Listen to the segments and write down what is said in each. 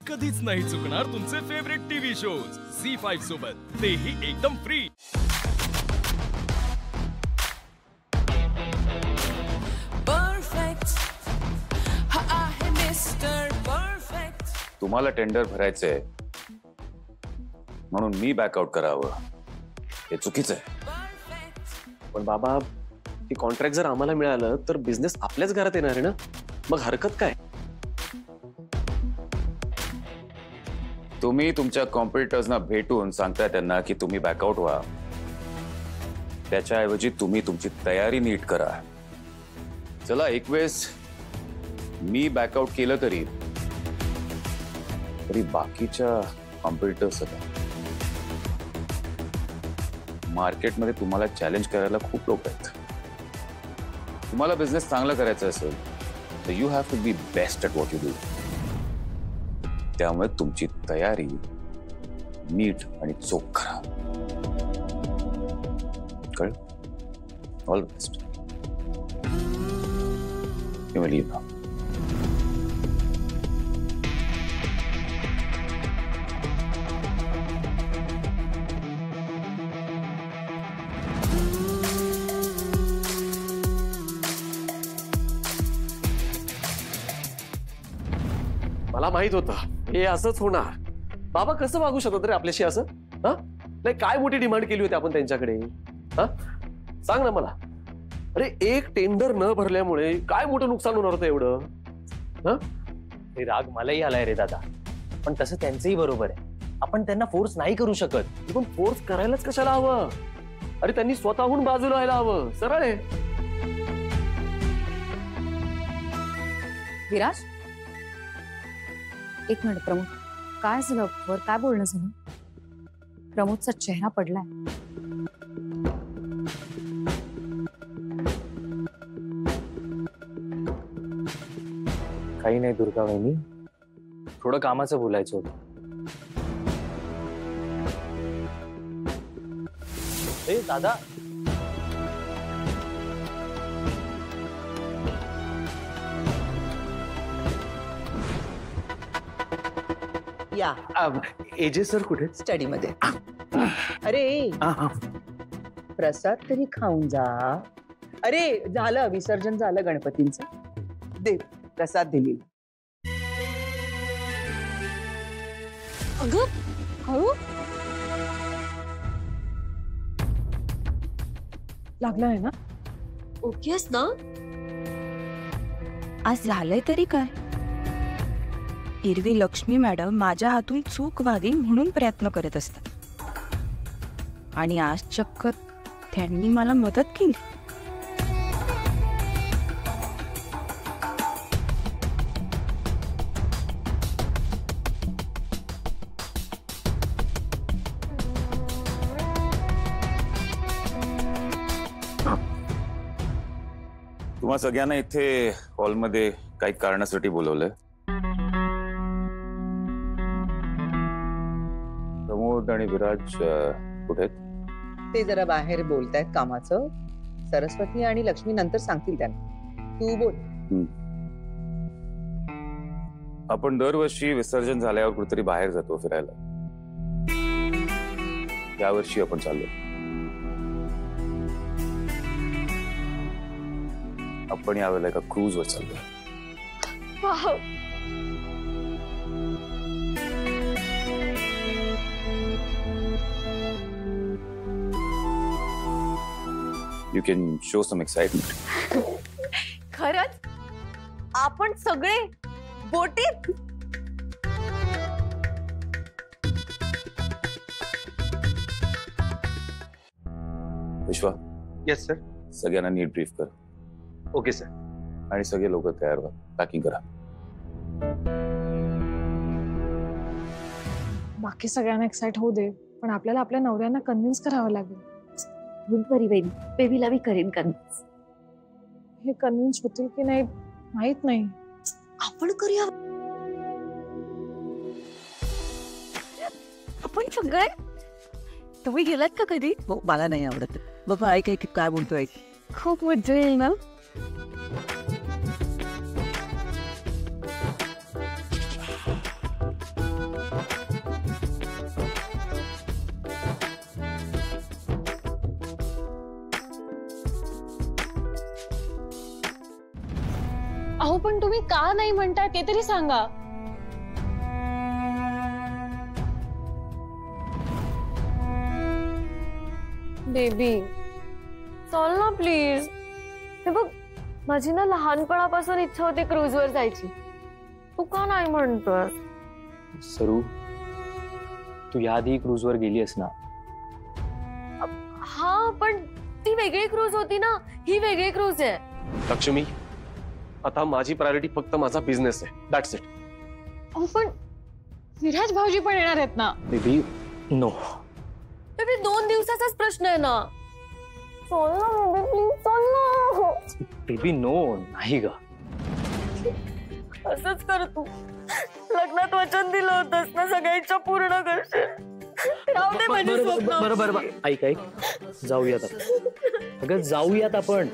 कधीच नाही चुकणार तुमचे फेवरेट टीव्ही शोज झी5 सोबत, तेही एकदम फ्री। तुम्हाला टेंडर भरायचंय म्हणून मी बॅकआउट करावं हे चुकीचं आहे। पण बाबा, ही कॉन्ट्रॅक्ट जर आम्हाला मिळालं तर बिझनेस आपल्याच घरात येणार आहे ना, मग हरकत काय? तुम्ही तुमच्या कॉम्पिटिटर्सना भेटून सांगताय त्यांना की तुम्ही बॅकआउट व्हा, त्याच्याऐवजी तुम्ही तुमची तयारी नीट करा। चला, एक वेळेस मी बॅकआउट केलं तरी बाकीच्या कॉम्पिटिटर्स मार्केटमध्ये तुम्हाला चॅलेंज करायला खूप लोक आहेत। तुम्हाला बिझनेस चांगला करायचा असेल तर you have to be best at what you do. त्यामुळे तुमची तयारी नीट आणि चोख करा, कळलं? All the best. You may leave now. मला माहित होतं हे असंच होणार। बाबा, कसं मागू शकत रे आपल्याशी असं? हा, नाही काय मोठी डिमांड केली होती आपण त्यांच्याकडे? हा, सांग ना मला। अरे, एक टेंडर न भरल्यामुळे काय मोठं नुकसान होणार होतं एवढं? हा, हे राग मलाही आलाय रे दादा, पण तसं त्यांचंही बरोबर आहे। आपण त्यांना फोर्स नाही करू शकत। पण फोर्स करायलाच कशाला हवं? अरे, त्यांनी स्वतःहून बाजूला व्हायला हवं, सरळ आहे। विराज, एक मिनिट। प्रमोद, काय झालं? वर काय बोलणं झालं? प्रमोदचा चेहरा पडलाय। काही नाही दुर्गा वहिनी, थोडं कामाचं बोलायचं होतं। ए दादा, या एजे सर कुठे? स्टडी मध्ये। अरे, प्रसाद तरी खाऊन जा। अरे, झालं विसर्जन झालं गणपतींचं, दे प्रसाद दिली। अगं, हळू लागलाय ना? ओकेस ना? आज झालंय तरी काय? एरवी लक्ष्मी मॅडम माझ्या हातून चूक व्हावी म्हणून प्रयत्न करत असतात, आणि आज चक्क त्यांनी मला मदत केली। तुम्हा सगळ्यांना इथे हॉलमध्ये काही कारणासाठी बोलवलंय। प्रमोद आणि विराज कुठे आहेत? ते जरा बाहेर बोलतायत कामाचं। सरस्वती आणि लक्ष्मी नंतर सांगतील त्यांना, तू बोल। आपण दरवर्षी विसर्जन झाल्यावर कुठेतरी बाहेर जातो फिरायला। यावर्षी आपण चाललो, आपण यावेळेला एका क्रूज वर चाललो। You can show some excitement. खरंच आपण सगळे बोटीत? विश्वा, येस सर। सगळ्यांना नीट ब्रीफ कर। Okay sir. आणि सगळे लोक तयार व्हा, पॅकिंग करा। बाकी सगळ्यांना एक्साइट होऊ दे, पण आपल्याला आपल्या नवऱ्यांना कन्व्हिन्स करावं लागेल। डोंट वरी बेबी, बेबीला मी करेन कन्व्हिन्स। हे कन्व्हिन्स होतील की नाही माहित नाही। आपण करूया। आपण सगळे तुम्ही गेलात का कधी? मला नाही आवडत बाबा। ऐक ऐक काय बोलतोय, खूप मजा येईल ना? अहो पण तुम्ही का नाही म्हणताय ते तरी सांगा. बेबी चल ना प्लीज. हे बघ माझी ना लहानपणापासून इच्छा होती क्रूजवर जायची. तू का नाही म्हणतोय? सरू, तू याआधी क्रूजवर गेलीस ना? हा पण ती वेगळी क्रूज होती ना, ही वेगळी क्रूज आहे. लक्ष्मी, आता माझी प्रायोरिटी फक्त माझा बिझनेस आहे. That's it. अहो पण विराज भाऊजी पण येणार आहेत ना? Baby no. बेबी 2 दिवसाचाच प्रश्न आहे ना. चल ना बेबी प्लीज चल ना. बेबी नो, नाही ग. असंच कर तू. लग्नात वचन दिलं होतंस ना, सगळ्या इच्छा पूर्ण करशील. राहू दे माझी स्वप्न. बरं ऐक जाऊयात आपण. अगं जाऊयात आपण.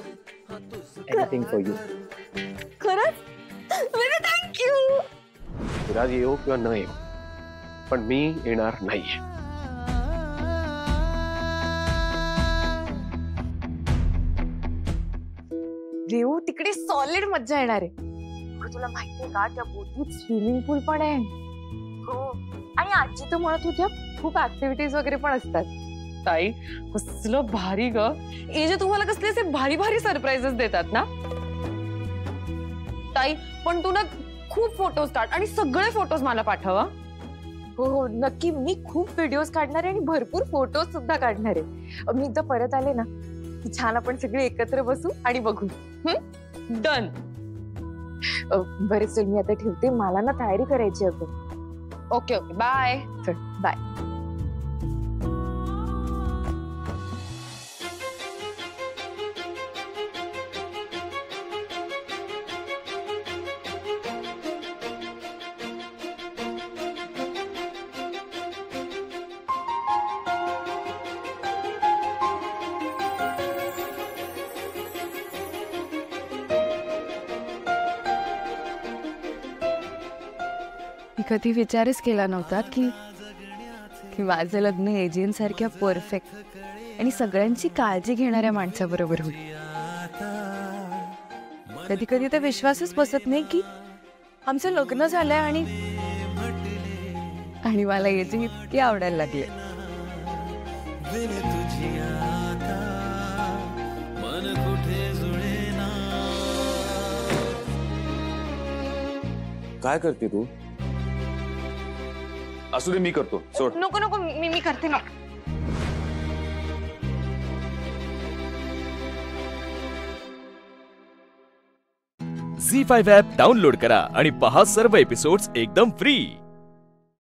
Anything for you. खरंच बेबी थँक्यू. विराज येऊ किंवा न येऊ, पण मी येणार नाहीये. रेऊ तिकडे सॉलिड मज्जा येणार आहे. तुला माहितीये का त्या बोटीत स्विमिंग पूल पण आहे. हो आणि आजी तर म्हणत होत्या खूप ऍक्टिव्हिटीज वगैरे पण असतात. ताई कसलं भारी ग. हे जे तुम्हाला कसले असे भारी भारी सरप्राईजेस देतात ना. ताई पण तू ना खूप फोटोज काढ आणि सगळे फोटोज मला पाठवा. हो हो नक्की. मी खूप व्हिडिओज काढणार आहे आणि भरपूर फोटोज सुद्धा काढणार आहे. मी एकदा परत आले ना की छान आपण सगळे एकत्र बसू आणि बघू. डन. बरं चल मी आता ठेवते. मला ना तयारी करायची आहे. Okay okay bye. चल बाय. मी कधी विचारच केला नव्हता की माझं लग्न एजंट सारख्या परफेक्ट आणि सगळ्यांची काळजी घेणाऱ्या माणसाबरोबर होईल. कधी कधी तर विश्वासच बसत नाही की आमचं लग्न झालंय आणि मला एजंट इतकी आवडायला लागले. काय करते तू? असू दे, मी करतो. सोड. नको नको मी करते ना. झी5 ॲप डाउनलोड करा आणि पहा सर्व एपिसोड्स एकदम फ्री.